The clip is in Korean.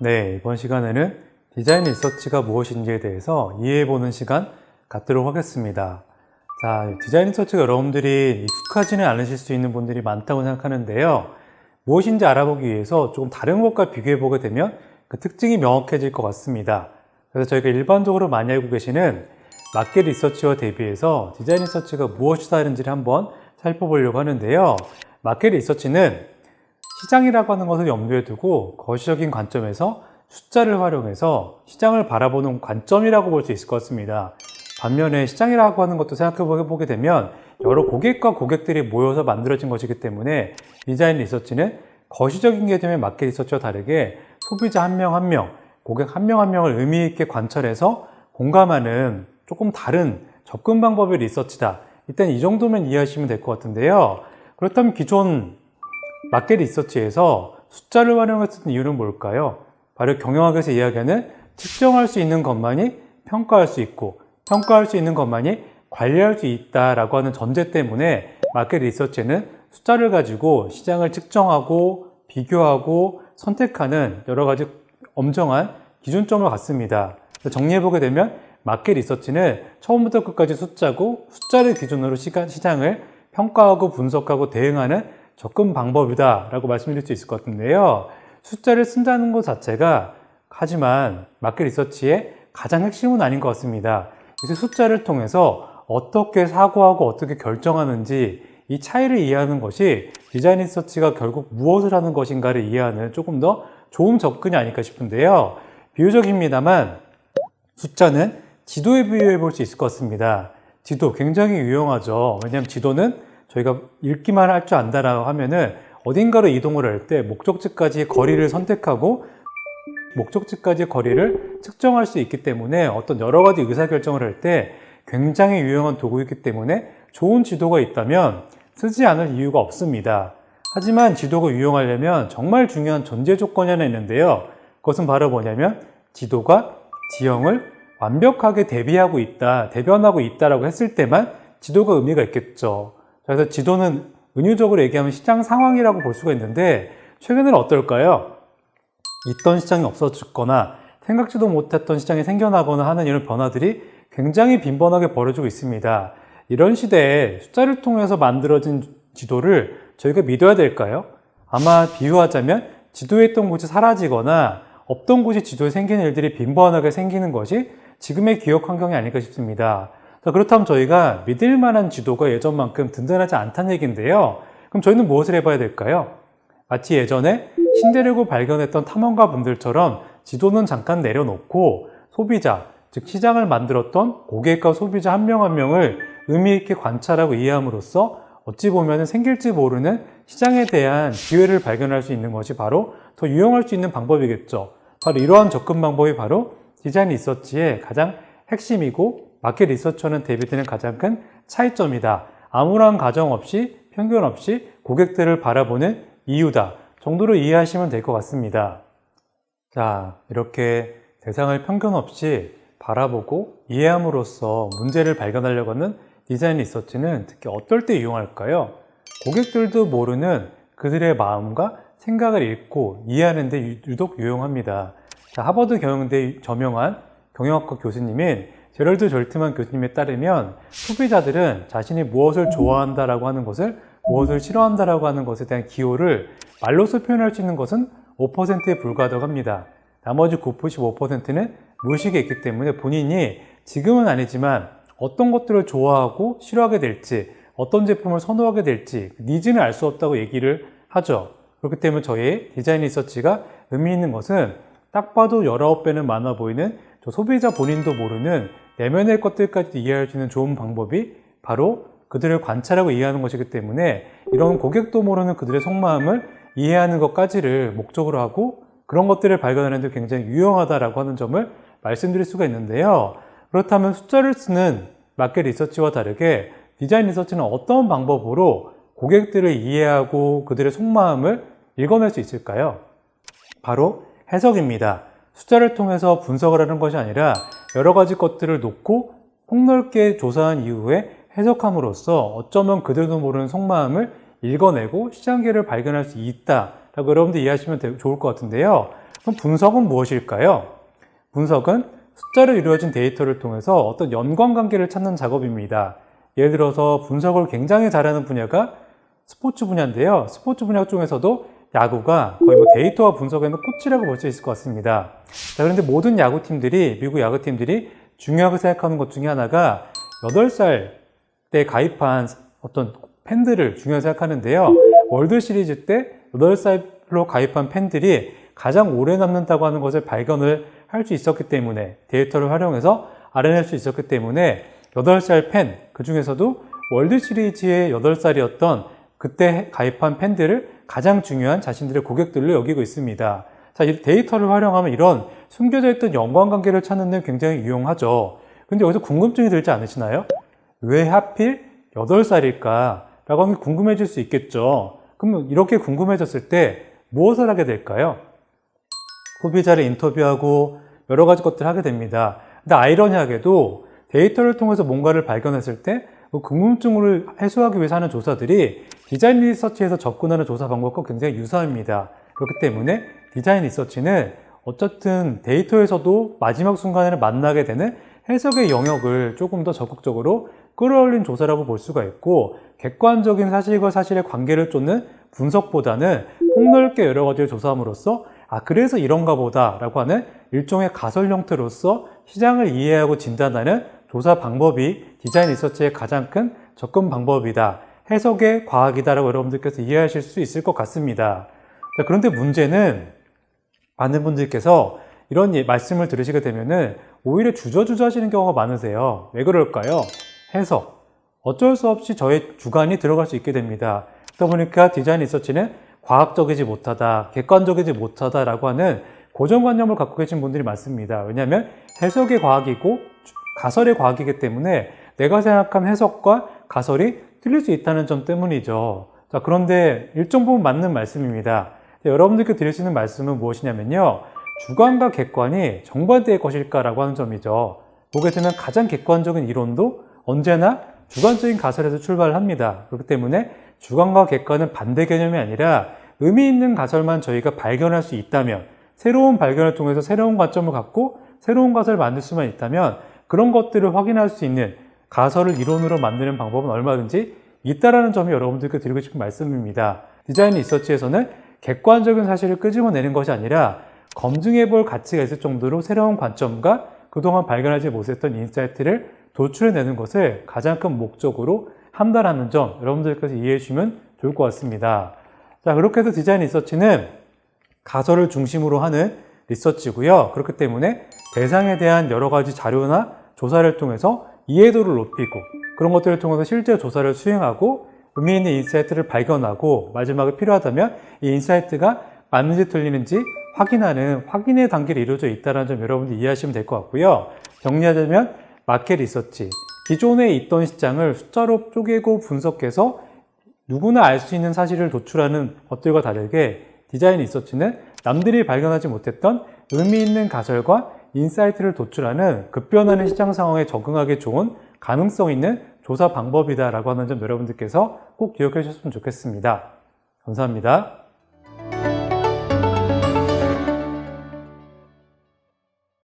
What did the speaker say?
네, 이번 시간에는 디자인 리서치가 무엇인지에 대해서 이해해보는 시간 갖도록 하겠습니다. 자, 디자인 리서치가 여러분들이 익숙하지는 않으실 수 있는 분들이 많다고 생각하는데요. 무엇인지 알아보기 위해서 조금 다른 것과 비교해보게 되면 그 특징이 명확해질 것 같습니다. 그래서 저희가 일반적으로 많이 알고 계시는 마켓 리서치와 대비해서 디자인 리서치가 무엇이 다른지를 한번 살펴보려고 하는데요. 마켓 리서치는 시장이라고 하는 것을 염두에 두고 거시적인 관점에서 숫자를 활용해서 시장을 바라보는 관점이라고 볼 수 있을 것 같습니다. 반면에 시장이라고 하는 것도 생각해보게 되면 여러 고객과 고객들이 모여서 만들어진 것이기 때문에 디자인 리서치는 거시적인 개념의 마켓 리서치와 다르게 소비자 한 명 한 명, 고객 한 명 한 명을 의미 있게 관찰해서 공감하는 조금 다른 접근 방법의 리서치다. 일단 이 정도면 이해하시면 될 것 같은데요. 그렇다면 기존 마켓 리서치에서 숫자를 활용했던 이유는 뭘까요? 바로 경영학에서 이야기하는 측정할 수 있는 것만이 평가할 수 있고 평가할 수 있는 것만이 관리할 수 있다라고 하는 전제 때문에 마켓 리서치는 숫자를 가지고 시장을 측정하고 비교하고 선택하는 여러 가지 엄정한 기준점을 갖습니다. 정리해보게 되면 마켓 리서치는 처음부터 끝까지 숫자고 숫자를 기준으로 시장을 평가하고 분석하고 대응하는 접근 방법이다 라고 말씀드릴 수 있을 것 같은데요. 숫자를 쓴다는 것 자체가 하지만 마켓 리서치의 가장 핵심은 아닌 것 같습니다. 그래서 숫자를 통해서 어떻게 사고하고 어떻게 결정하는지 이 차이를 이해하는 것이 디자인 리서치가 결국 무엇을 하는 것인가를 이해하는 조금 더 좋은 접근이 아닐까 싶은데요. 비유적입니다만 숫자는 지도에 비유해 볼 수 있을 것 같습니다. 지도 굉장히 유용하죠. 왜냐하면 지도는 저희가 읽기만 할 줄 안다라고 하면은 어딘가로 이동을 할 때 목적지까지 거리를 선택하고 목적지까지 거리를 측정할 수 있기 때문에 어떤 여러 가지 의사결정을 할 때 굉장히 유용한 도구이기 때문에 좋은 지도가 있다면 쓰지 않을 이유가 없습니다. 하지만 지도가 유용하려면 정말 중요한 전제 조건이 하나 있는데요. 그것은 바로 뭐냐면 지도가 지형을 완벽하게 대비하고 있다, 대변하고 있다라고 했을 때만 지도가 의미가 있겠죠. 그래서 지도는 은유적으로 얘기하면 시장 상황이라고 볼 수가 있는데 최근에는 어떨까요? 있던 시장이 없어졌거나 생각지도 못했던 시장이 생겨나거나 하는 이런 변화들이 굉장히 빈번하게 벌어지고 있습니다. 이런 시대에 숫자를 통해서 만들어진 지도를 저희가 믿어야 될까요? 아마 비유하자면 지도에 있던 곳이 사라지거나 없던 곳이 지도에 생기는 일들이 빈번하게 생기는 것이 지금의 기억 환경이 아닐까 싶습니다. 자, 그렇다면 저희가 믿을 만한 지도가 예전만큼 든든하지 않다는 얘기인데요. 그럼 저희는 무엇을 해봐야 될까요? 마치 예전에 신대륙을 발견했던 탐험가 분들처럼 지도는 잠깐 내려놓고 소비자, 즉 시장을 만들었던 고객과 소비자 한 명 한 명을 의미 있게 관찰하고 이해함으로써 어찌 보면 생길지 모르는 시장에 대한 기회를 발견할 수 있는 것이 바로 더 유용할 수 있는 방법이겠죠. 바로 이러한 접근 방법이 바로 디자인 리서치의 가장 핵심이고 마켓 리서치와는 대비되는 가장 큰 차이점이다. 아무런 가정 없이 편견 없이 고객들을 바라보는 이유다 정도로 이해하시면 될 것 같습니다. 자, 이렇게 대상을 편견 없이 바라보고 이해함으로써 문제를 발견하려고 하는 디자인 리서치는 특히 어떨 때 유용할까요? 고객들도 모르는 그들의 마음과 생각을 읽고 이해하는 데 유독 유용합니다. 자, 하버드 경영대 저명한 경영학과 교수님인 제럴드 졸트만 교수님에 따르면 소비자들은 자신이 무엇을 좋아한다라고 하는 것을 무엇을 싫어한다라고 하는 것에 대한 기호를 말로써 표현할 수 있는 것은 5%에 불과하다고 합니다. 나머지 95%는 무의식에 있기 때문에 본인이 지금은 아니지만 어떤 것들을 좋아하고 싫어하게 될지 어떤 제품을 선호하게 될지 니즈는 알 수 없다고 얘기를 하죠. 그렇기 때문에 저희 디자인 리서치가 의미 있는 것은 딱 봐도 19배는 많아 보이는 저 소비자 본인도 모르는 내면의 것들까지 이해할 수 있는 좋은 방법이 바로 그들을 관찰하고 이해하는 것이기 때문에 이런 고객도 모르는 그들의 속마음을 이해하는 것까지를 목적으로 하고 그런 것들을 발견하는 데 굉장히 유용하다라고 하는 점을 말씀드릴 수가 있는데요. 그렇다면 숫자를 쓰는 마켓 리서치와 다르게 디자인 리서치는 어떤 방법으로 고객들을 이해하고 그들의 속마음을 읽어낼 수 있을까요? 바로 해석입니다. 숫자를 통해서 분석을 하는 것이 아니라 여러 가지 것들을 놓고 폭넓게 조사한 이후에 해석함으로써 어쩌면 그들도 모르는 속마음을 읽어내고 시장계를 발견할 수 있다라고 여러분들 이해하시면 좋을 것 같은데요. 그럼 분석은 무엇일까요? 분석은 숫자로 이루어진 데이터를 통해서 어떤 연관관계를 찾는 작업입니다. 예를 들어서 분석을 굉장히 잘하는 분야가 스포츠 분야인데요. 스포츠 분야 중에서도 야구가 거의 데이터와 분석의 코치라고 볼 수 있을 것 같습니다. 자, 그런데 모든 야구팀들이, 미국 야구팀들이 중요하게 생각하는 것 중에 하나가 8살 때 가입한 어떤 팬들을 중요하게 생각하는데요. 월드 시리즈 때 8살로 가입한 팬들이 가장 오래 남는다고 하는 것을 발견을 할 수 있었기 때문에, 데이터를 활용해서 알아낼 수 있었기 때문에 8살 팬, 그 중에서도 월드 시리즈의 8살이었던 그때 가입한 팬들을 가장 중요한 자신들의 고객들로 여기고 있습니다. 자, 이 데이터를 활용하면 이런 숨겨져 있던 연관관계를 찾는 데 굉장히 유용하죠. 근데 여기서 궁금증이 들지 않으시나요? 왜 하필 8살일까? 라고 하면 궁금해질 수 있겠죠. 그럼 이렇게 궁금해졌을 때 무엇을 하게 될까요? 소비자를 인터뷰하고 여러 가지 것들을 하게 됩니다. 근데 아이러니하게도 데이터를 통해서 뭔가를 발견했을 때 그 궁금증을 해소하기 위해서 하는 조사들이 디자인 리서치에서 접근하는 조사 방법과 굉장히 유사합니다. 그렇기 때문에 디자인 리서치는 어쨌든 데이터에서도 마지막 순간에는 만나게 되는 해석의 영역을 조금 더 적극적으로 끌어올린 조사라고 볼 수가 있고, 객관적인 사실과 사실의 관계를 쫓는 분석보다는 폭넓게 여러 가지를 조사함으로써 그래서 이런가 보다 라고 하는 일종의 가설 형태로서 시장을 이해하고 진단하는 조사 방법이 디자인 리서치의 가장 큰 접근 방법이다, 해석의 과학이다라고 여러분들께서 이해하실 수 있을 것 같습니다. 자, 그런데 문제는 많은 분들께서 이런 말씀을 들으시게 되면은 오히려 주저주저 하시는 경우가 많으세요. 왜 그럴까요? 해석. 어쩔 수 없이 저의 주관이 들어갈 수 있게 됩니다. 그러다 보니까 디자인 리서치는 과학적이지 못하다, 객관적이지 못하다라고 하는 고정관념을 갖고 계신 분들이 많습니다. 왜냐하면 해석의 과학이고 가설의 과학이기 때문에 내가 생각한 해석과 가설이 틀릴 수 있다는 점 때문이죠. 자, 그런데 일정 부분 맞는 말씀입니다. 여러분들께 드릴 수 있는 말씀은 무엇이냐면요, 주관과 객관이 정반대의 것일까라고 하는 점이죠. 보게 되면 가장 객관적인 이론도 언제나 주관적인 가설에서 출발을 합니다. 그렇기 때문에 주관과 객관은 반대 개념이 아니라 의미 있는 가설만 저희가 발견할 수 있다면, 새로운 발견을 통해서 새로운 관점을 갖고 새로운 가설을 만들 수만 있다면 그런 것들을 확인할 수 있는 가설을 이론으로 만드는 방법은 얼마든지 있다라는 점이 여러분들께 드리고 싶은 말씀입니다. 디자인 리서치에서는 객관적인 사실을 끄집어내는 것이 아니라 검증해 볼 가치가 있을 정도로 새로운 관점과 그동안 발견하지 못했던 인사이트를 도출해내는 것을 가장 큰 목적으로 한다라는 점 여러분들께서 이해해 주시면 좋을 것 같습니다. 자, 그렇게 해서 디자인 리서치는 가설을 중심으로 하는 리서치고요. 그렇기 때문에 대상에 대한 여러 가지 자료나 조사를 통해서 이해도를 높이고, 그런 것들을 통해서 실제 조사를 수행하고 의미 있는 인사이트를 발견하고, 마지막에 필요하다면 이 인사이트가 맞는지 틀리는지 확인하는 확인의 단계를 이루어져 있다는 점 여러분들 이해하시면 될 것 같고요. 정리하자면 마켓 리서치, 기존에 있던 시장을 숫자로 쪼개고 분석해서 누구나 알 수 있는 사실을 도출하는 것들과 다르게 디자인 리서치는 남들이 발견하지 못했던 의미 있는 가설과 인사이트를 도출하는 급변하는 시장 상황에 적응하기 좋은 가능성 있는 조사 방법이다라고 하는 점 여러분들께서 꼭 기억해 주셨으면 좋겠습니다. 감사합니다.